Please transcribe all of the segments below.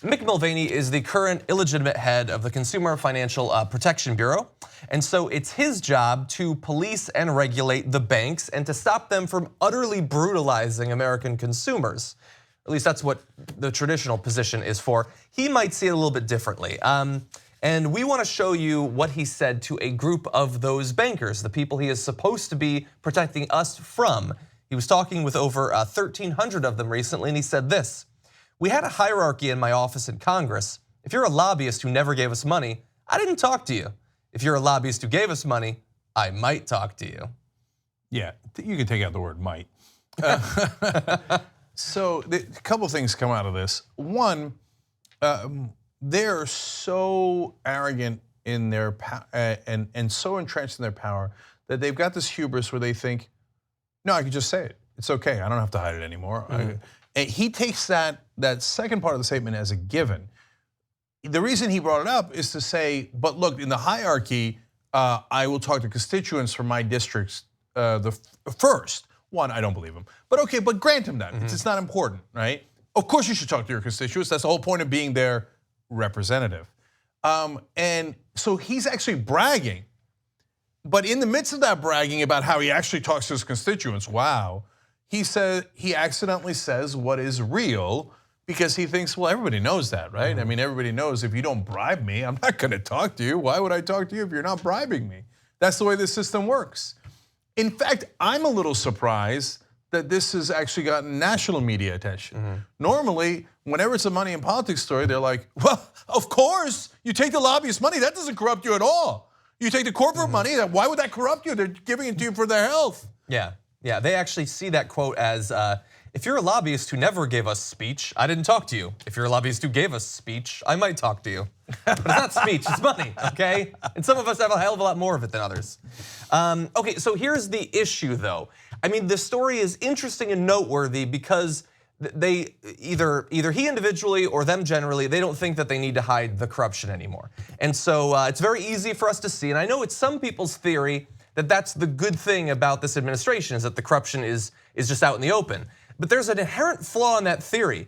Mick Mulvaney is the current illegitimate head of the Consumer Financial Protection Bureau. And so it's his job to police and regulate the banks and to stop them from utterly brutalizing American consumers. At least that's what the traditional position is for. He might see it a little bit differently. And we want to show you what he said to a group of those bankers, the people he is supposed to be protecting us from. He was talking with over 1,300 of them recently, and he said this: "We had a hierarchy in my office in Congress. If you're a lobbyist who never gave us money, I didn't talk to you. If you're a lobbyist who gave us money, I might talk to you." Yeah, you can take out the word might. So a couple of things come out of this. One, they're so arrogant in their and so entrenched in their power that they've got this hubris where they think, no, I can just say it. It's okay. I don't have to hide it anymore. And he takes that second part of the statement as a given. The reason he brought it up is to say, but look, in the hierarchy, I will talk to constituents from my districts first. One, I don't believe him. But okay, but grant him that. It's not important, right? Of course you should talk to your constituents. That's the whole point of being their representative. And so he's actually bragging. But in the midst of that bragging about how he actually talks to his constituents, wow, he accidentally says what is real because he thinks, well, everybody knows that, right? I mean, everybody knows if you don't bribe me, I'm not gonna talk to you. Why would I talk to you if you're not bribing me? That's the way the system works. In fact, I'm a little surprised that this has actually gotten national media attention. Normally, whenever it's a money in politics story, they're like, well, of course, you take the lobbyist money, that doesn't corrupt you at all. You take the corporate money, why would that corrupt you? They're giving it to you for their health. Yeah, they actually see that quote as, if you're a lobbyist who never gave us speech, I didn't talk to you. If you're a lobbyist who gave us speech, I might talk to you. But it's not speech, it's money, okay? And some of us have a hell of a lot more of it than others. Okay, so here's the issue though. I mean, the story is interesting and noteworthy because they either he individually or them generally, they don't think that they need to hide the corruption anymore. And so it's very easy for us to see, and I know it's some people's theory that that's the good thing about this administration is that the corruption is just out in the open. But there's an inherent flaw in that theory.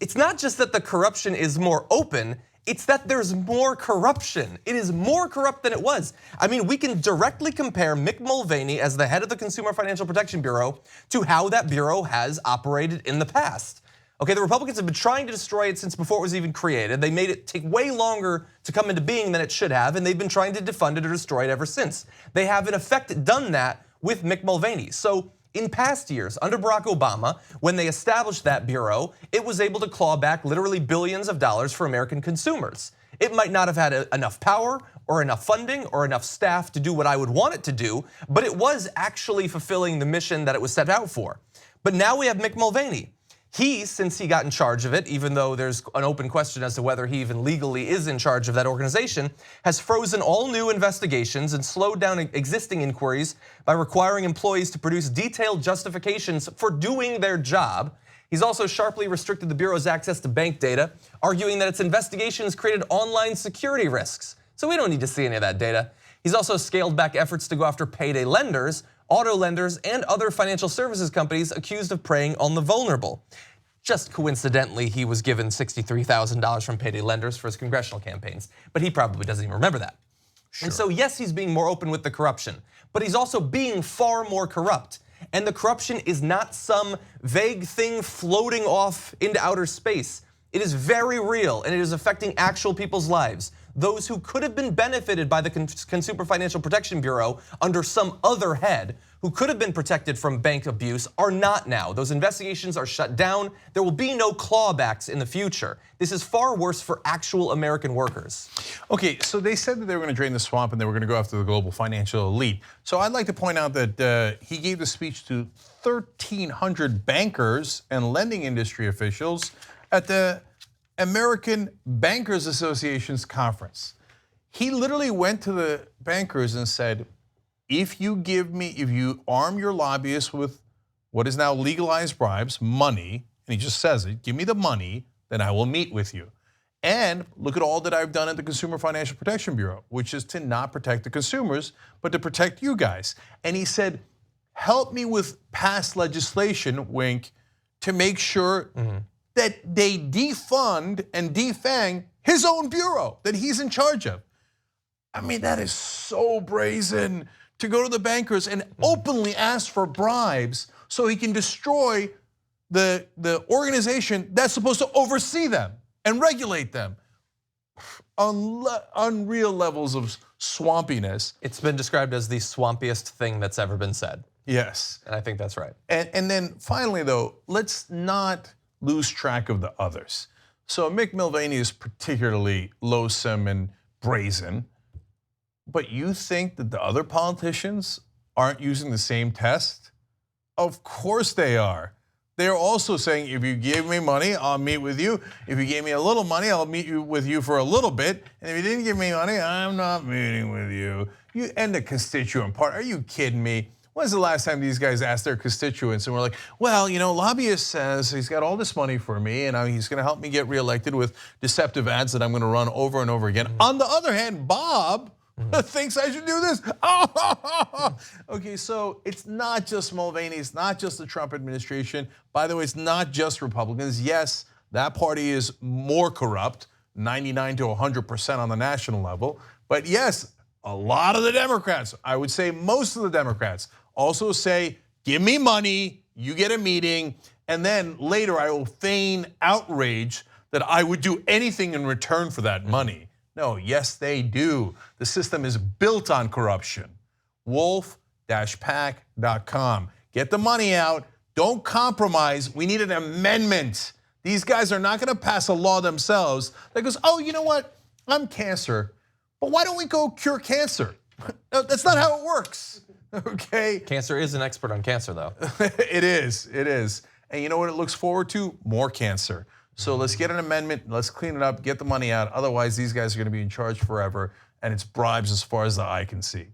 It's not just that the corruption is more open, it's that there's more corruption. It is more corrupt than it was. I mean, we can directly compare Mick Mulvaney as the head of the Consumer Financial Protection Bureau to how that bureau has operated in the past. Okay, the Republicans have been trying to destroy it since before it was even created. They made it take way longer to come into being than it should have, and they've been trying to defund it or destroy it ever since. They have in effect done that with Mick Mulvaney. So in past years, under Barack Obama, when they established that bureau, it was able to claw back literally billions of dollars for American consumers. It might not have had enough power or enough funding or enough staff to do what I would want it to do, but it was actually fulfilling the mission that it was set out for. But now we have Mick Mulvaney. He, since he got in charge of it, even though there's an open question as to whether he even legally is in charge of that organization, has frozen all new investigations and slowed down existing inquiries by requiring employees to produce detailed justifications for doing their job. He's also sharply restricted the Bureau's access to bank data, arguing that its investigations created online security risks. So we don't need to see any of that data. He's also scaled back efforts to go after payday lenders, auto lenders, and other financial services companies accused of preying on the vulnerable. Just coincidentally, he was given $63,000 from payday lenders for his congressional campaigns, but he probably doesn't even remember that. Sure. And so yes, he's being more open with the corruption, but he's also being far more corrupt. And the corruption is not some vague thing floating off into outer space. It is very real, and it is affecting actual people's lives. Those who could have been benefited by the Consumer Financial Protection Bureau under some other head, who could have been protected from bank abuse, are not now. Those investigations are shut down. There will be no clawbacks in the future. This is far worse for actual American workers. Okay, so they said that they were going to drain the swamp and they were going to go after the global financial elite. So I'd like to point out that he gave the speech to 1,300 bankers and lending industry officials at the American Bankers Association's conference. He literally went to the bankers and said, if you arm your lobbyists with what is now legalized bribes, money, and he just says it, give me the money, then I will meet with you. And look at all that I've done at the Consumer Financial Protection Bureau, which is to not protect the consumers, but to protect you guys. And he said, help me with past legislation, wink, to make sure that they defund and defang his own bureau that he's in charge of. I mean, that is so brazen to go to the bankers and openly ask for bribes so he can destroy the organization that's supposed to oversee them and regulate them. Unreal levels of swampiness. It's been described as the swampiest thing that's ever been said. Yes. And I think that's right. And then finally though, let's not lose track of the others. So Mick Mulvaney is particularly loathsome and brazen, but you think that the other politicians aren't using the same test? Of course they are. They're also saying, if you give me money, I'll meet with you. If you gave me a little money, I'll meet with you for a little bit. And if you didn't give me money, I'm not meeting with you. You and the constituent part, are you kidding me? When's the last time these guys asked their constituents and were like, well, you know, lobbyist says he's got all this money for me and he's gonna help me get reelected with deceptive ads that I'm gonna run over and over again. On the other hand, Bob thinks I should do this. Okay, so it's not just Mulvaney, it's not just the Trump administration. By the way, it's not just Republicans. Yes, that party is more corrupt, 99 to 100% on the national level. But yes, a lot of the Democrats, I would say most of the Democrats, also say, give me money, you get a meeting, and then later I will feign outrage that I would do anything in return for that money. No, yes, they do. The system is built on corruption. wolf-pac.com. Get the money out. Don't compromise. We need an amendment. These guys are not going to pass a law themselves that goes, oh, you know what? I'm cancer, but why don't we go cure cancer? No, that's not how it works, okay? Cancer is an expert on cancer, though. It is. And you know what it looks forward to? More cancer. So let's get an amendment, let's clean it up, get the money out. Otherwise, these guys are going to be in charge forever, and it's bribes as far as the eye can see.